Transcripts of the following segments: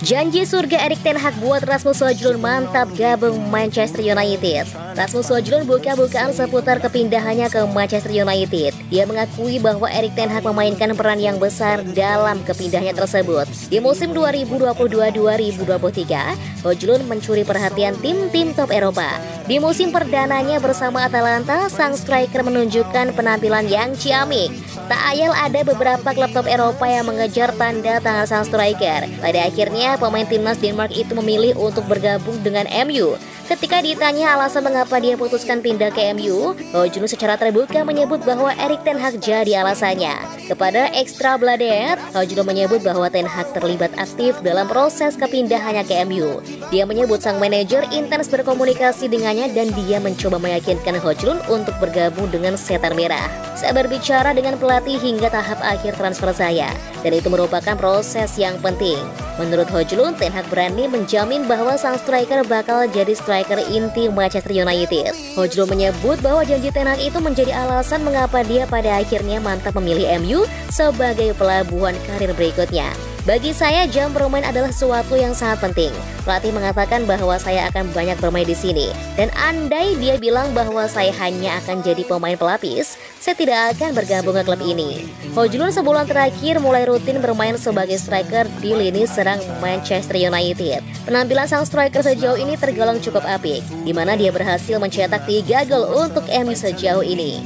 Janji surga Erik ten Hag buat Rasmus Højlund mantap gabung Manchester United. Rasmus Højlund buka-bukaan seputar kepindahannya ke Manchester United. Dia mengakui bahwa Erik ten Hag memainkan peran yang besar dalam kepindahannya tersebut. Di musim 2022-2023, Højlund mencuri perhatian tim-tim top Eropa. Di musim perdananya bersama Atalanta, sang striker menunjukkan penampilan yang ciamik. Tak ayal ada beberapa klub top Eropa yang mengejar tanda tangan sang striker. Pada akhirnya, pemain timnas Denmark itu memilih untuk bergabung dengan MU. Ketika ditanya alasan mengapa dia putuskan pindah ke MU, Højlund secara terbuka menyebut bahwa Erik ten Hag jadi alasannya. Kepada Extra Bladet, Højlund menyebut bahwa ten Hag terlibat aktif dalam proses kepindahannya ke MU. Dia menyebut sang manajer intens berkomunikasi dengannya dan dia mencoba meyakinkan Højlund untuk bergabung dengan Setan Merah. Saya berbicara dengan pelatih hingga tahap akhir transfer saya, dan itu merupakan proses yang penting. Menurut Højlund, ten Hag berani menjamin bahwa sang striker bakal jadi striker inti Manchester United. Højlund menyebut bahwa janji ten Hag itu menjadi alasan mengapa dia pada akhirnya mantap memilih MU sebagai pelabuhan karir berikutnya. Bagi saya, jam bermain adalah sesuatu yang sangat penting. Pelatih mengatakan bahwa saya akan banyak bermain di sini. Dan andai dia bilang bahwa saya hanya akan jadi pemain pelapis, saya tidak akan bergabung ke klub ini. Højlund sebulan terakhir mulai rutin bermain sebagai striker di lini serang Manchester United. Penampilan sang striker sejauh ini tergolong cukup apik, di mana dia berhasil mencetak 3 gol untuk MU sejauh ini.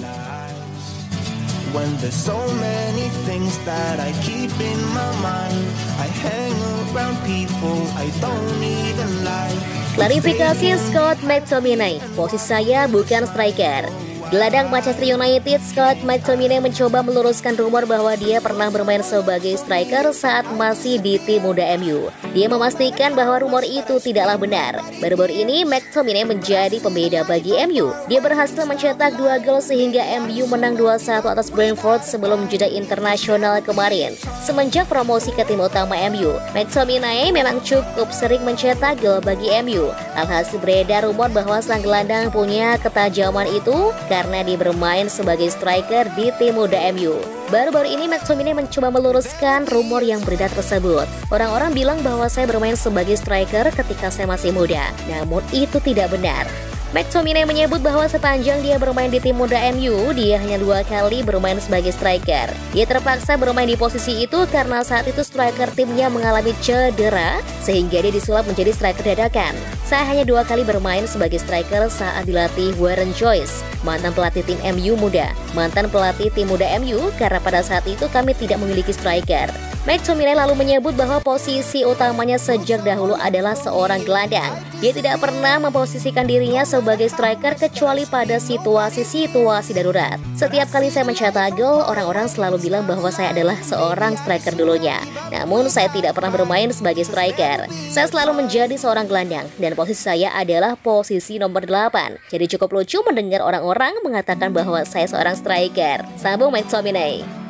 When there's so many things that I keep in my mind, I hang around people I don't even like. Klarifikasi Scott McTominay, posisi saya bukan striker. Gelandang Manchester United Scott McTominay mencoba meluruskan rumor bahwa dia pernah bermain sebagai striker saat masih di tim muda MU. Dia memastikan bahwa rumor itu tidaklah benar. Baru-baru ini McTominay menjadi pembeda bagi MU. Dia berhasil mencetak 2 gol sehingga MU menang 2-1 atas Brentford sebelum jeda internasional kemarin. Semenjak promosi ke tim utama MU, McTominay memang cukup sering mencetak gol bagi MU. Alhasil beredar rumor bahwa sang gelandang punya ketajaman itu karena dia bermain sebagai striker di tim muda MU. Baru-baru ini McTominay mencoba meluruskan rumor yang beredar tersebut. Orang-orang bilang bahwa saya bermain sebagai striker ketika saya masih muda, namun itu tidak benar. McTominay menyebut bahwa sepanjang dia bermain di tim muda MU, dia hanya 2 kali bermain sebagai striker. Dia terpaksa bermain di posisi itu karena saat itu striker timnya mengalami cedera, sehingga dia disulap menjadi striker dadakan. Saya hanya 2 kali bermain sebagai striker saat dilatih Warren Joyce, mantan pelatih tim MU muda. Mantan pelatih tim muda MU karena pada saat itu kami tidak memiliki striker. McTominay lalu menyebut bahwa posisi utamanya sejak dahulu adalah seorang gelandang. Dia tidak pernah memposisikan dirinya sebagai striker kecuali pada situasi-situasi darurat. Setiap kali saya mencetak gol, orang-orang selalu bilang bahwa saya adalah seorang striker dulunya. Namun saya tidak pernah bermain sebagai striker. Saya selalu menjadi seorang gelandang dan posisi saya adalah posisi nomor 8. Jadi cukup lucu mendengar orang-orang mengatakan bahwa saya seorang striker. Sambung McTominay.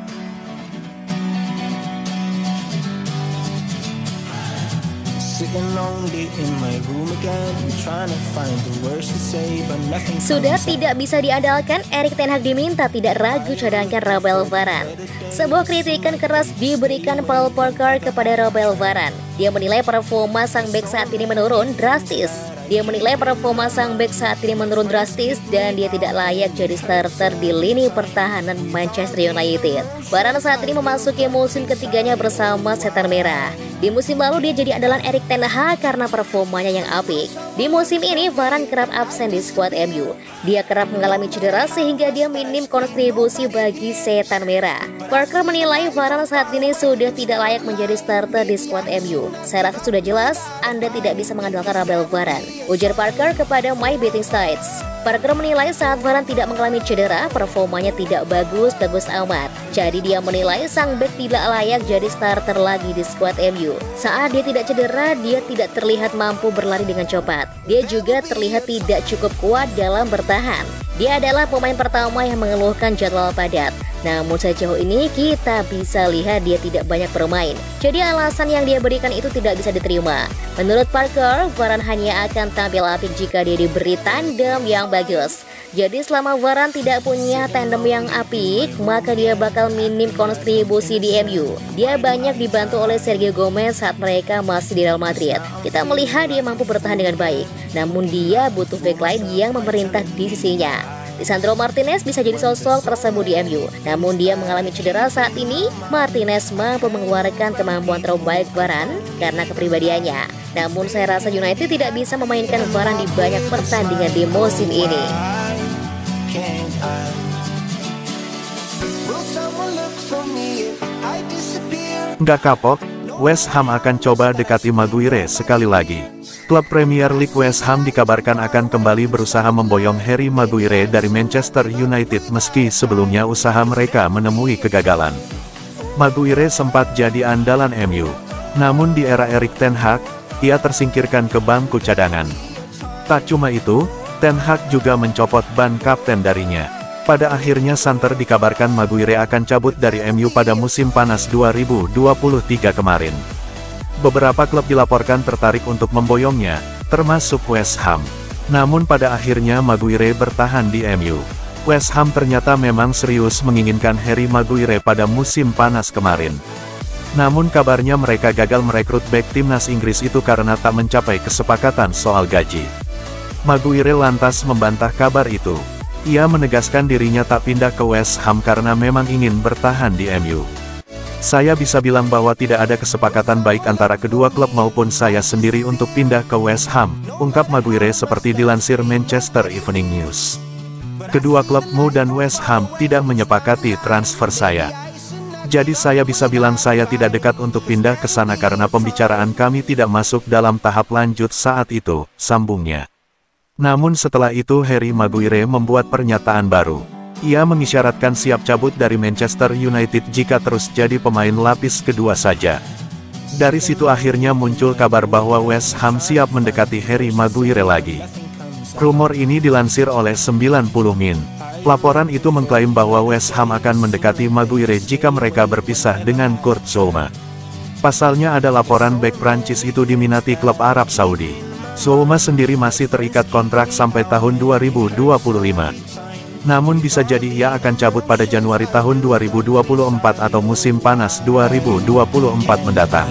Sudah tidak bisa diandalkan, Erik ten Hag diminta tidak ragu cadangkan Raphael Varane. Sebuah kritikan keras diberikan Paul Parker kepada Raphael Varane. Dia menilai performa sang bek saat ini menurun drastis. Dan dia tidak layak jadi starter di lini pertahanan Manchester United. Varane saat ini memasuki musim ketiganya bersama Setan Merah. Di musim lalu dia jadi andalan Erik ten Hag karena performanya yang apik. Di musim ini Varane kerap absen di skuad MU. Dia kerap mengalami cedera sehingga dia minim kontribusi bagi Setan Merah. Parker menilai Varane saat ini sudah tidak layak menjadi starter di skuad MU. Saya rasa sudah jelas Anda tidak bisa mengandalkan Raphael Varane, ujar Parker kepada My Betting Sites. Parker menilai saat Varane tidak mengalami cedera, performanya tidak bagus amat. Jadi dia menilai sang bek tidak layak jadi starter lagi di skuad MU. Saat dia tidak cedera, dia tidak terlihat mampu berlari dengan cepat. Dia juga terlihat tidak cukup kuat dalam bertahan. Dia adalah pemain pertama yang mengeluhkan jadwal padat. Namun sejauh ini kita bisa lihat dia tidak banyak bermain. Jadi alasan yang dia berikan itu tidak bisa diterima. Menurut Parker, Varane hanya akan tampil apik jika dia diberi tandem yang bagus. Jadi selama Varane tidak punya tandem yang apik, maka dia bakal minim kontribusi di MU. Dia banyak dibantu oleh Sergio Gomez saat mereka masih di Real Madrid. Kita melihat dia mampu bertahan dengan baik, namun dia butuh backline yang memerintah di sisinya. Lisandro Martinez bisa jadi sosok tersebut di MU, namun dia mengalami cedera saat ini. Martinez mampu mengeluarkan kemampuan terbaik Varane karena kepribadiannya. Namun saya rasa United tidak bisa memainkan Varane di banyak pertandingan di musim ini. Nggak kapok, West Ham akan coba dekati Maguire sekali lagi. Klub Premier League West Ham dikabarkan akan kembali berusaha memboyong Harry Maguire dari Manchester United meski sebelumnya usaha mereka menemui kegagalan. Maguire sempat jadi andalan MU, namun di era Erik ten Hag, ia tersingkirkan ke bangku cadangan. Tak cuma itu, Ten Hag juga mencopot ban kapten darinya. Pada akhirnya santer dikabarkan Maguire akan cabut dari MU pada musim panas 2023 kemarin. Beberapa klub dilaporkan tertarik untuk memboyongnya, termasuk West Ham. Namun pada akhirnya Maguire bertahan di MU. West Ham ternyata memang serius menginginkan Harry Maguire pada musim panas kemarin. Namun kabarnya mereka gagal merekrut bek timnas Inggris itu karena tak mencapai kesepakatan soal gaji. Maguire lantas membantah kabar itu. Ia menegaskan dirinya tak pindah ke West Ham karena memang ingin bertahan di MU. Saya bisa bilang bahwa tidak ada kesepakatan baik antara kedua klub maupun saya sendiri untuk pindah ke West Ham, ungkap Maguire seperti dilansir Manchester Evening News. Kedua klub MU dan West Ham tidak menyepakati transfer saya. Jadi saya bisa bilang saya tidak dekat untuk pindah ke sana karena pembicaraan kami tidak masuk dalam tahap lanjut saat itu, sambungnya. Namun setelah itu Harry Maguire membuat pernyataan baru. Ia mengisyaratkan siap cabut dari Manchester United jika terus jadi pemain lapis kedua saja. Dari situ akhirnya muncul kabar bahwa West Ham siap mendekati Harry Maguire lagi. Rumor ini dilansir oleh 90 Min. Laporan itu mengklaim bahwa West Ham akan mendekati Maguire jika mereka berpisah dengan Kurt Zouma. Pasalnya ada laporan bek Prancis itu diminati klub Arab Saudi. Zouma sendiri masih terikat kontrak sampai tahun 2025. Namun bisa jadi ia akan cabut pada Januari tahun 2024 atau musim panas 2024 mendatang.